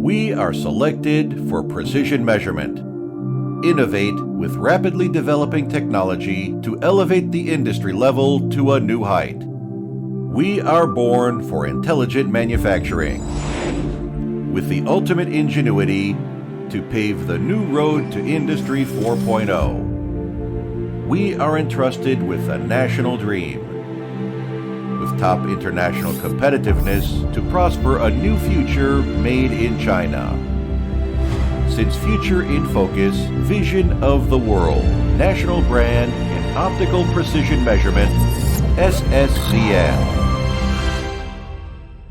We are selected for precision measurement. Innovate with rapidly developing technology to elevate the industry level to a new height. We are born for intelligent manufacturing. With the ultimate ingenuity to pave the new road to Industry 4.0. We are entrusted with a national dream. With top international competitiveness to prosper a new future made in China. SinceVision in focus, vision of the world, national brand in optical precision measurement, SSZN.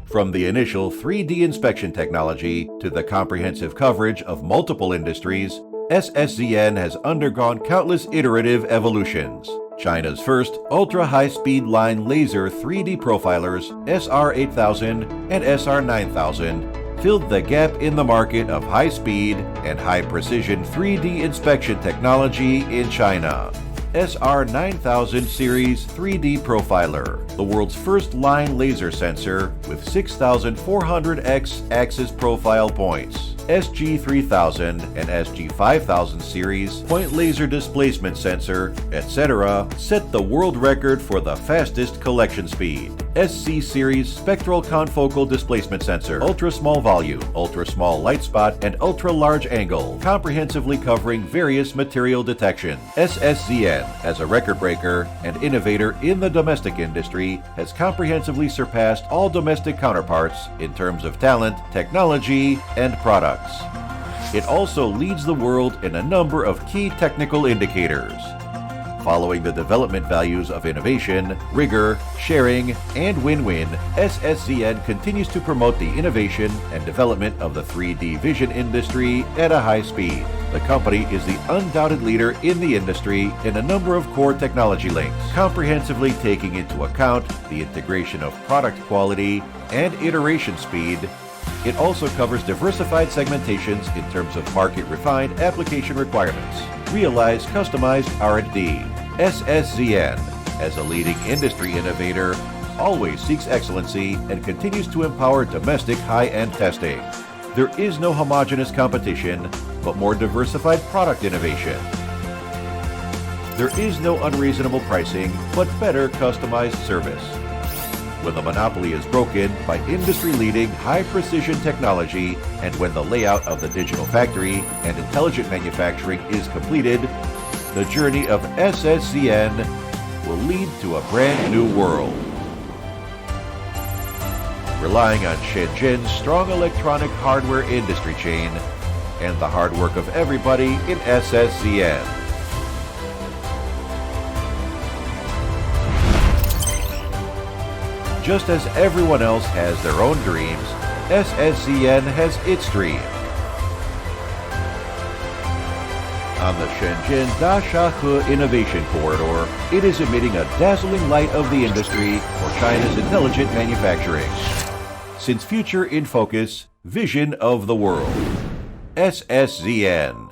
From the initial 3D inspection technology to the comprehensive coverage of multiple industries, SSZN has undergone countless iterative evolutions. China's first ultra-high-speed line laser 3D profilers, SR8000 and SR9000, filled the gap in the market of high-speed and high-precision 3D inspection technology in China. SR9000 series 3D profiler, the world's first line laser sensor with 6,400x axis profile points. SG3000 and SG5000 series point laser displacement sensor, etc. set the world record for the fastest collection speed. SC series spectral confocal displacement sensor, ultra small volume, ultra small light spot, and ultra large angle, comprehensively covering various material detection. SSZN, as a record breaker and innovator in the domestic industry, has comprehensively surpassed all domestic counterparts in terms of talent, technology, and products. It also leads the world in a number of key technical indicators. Following the development values of innovation, rigor, sharing, and win-win, SSZN continues to promote the innovation and development of the 3D vision industry at a high speed. The company is the undoubted leader in the industry in a number of core technology links, comprehensively taking into account the integration of product quality and iteration speed. It also covers diversified segmentations in terms of market-refined application requirements. Realize customized R&D. SSZN, as a leading industry innovator, always seeks excellency and continues to empower domestic high-end testing. There is no homogeneous competition, but more diversified product innovation. There is no unreasonable pricing, but better customized service. When the monopoly is broken by industry-leading high-precision technology, and when the layout of the digital factory and intelligent manufacturing is completed, the journey of SSZN will lead to a brand new world. Relying on Shenzhen's strong electronic hardware industry chain and the hard work of everybody in SSZN. Just as everyone else has their own dreams, SSZN has its dream. On the Shenzhen Dashahe Innovation Corridor, it is emitting a dazzling light of the industry for China's intelligent manufacturing. SinceVision in focus, vision of the world. SSZN.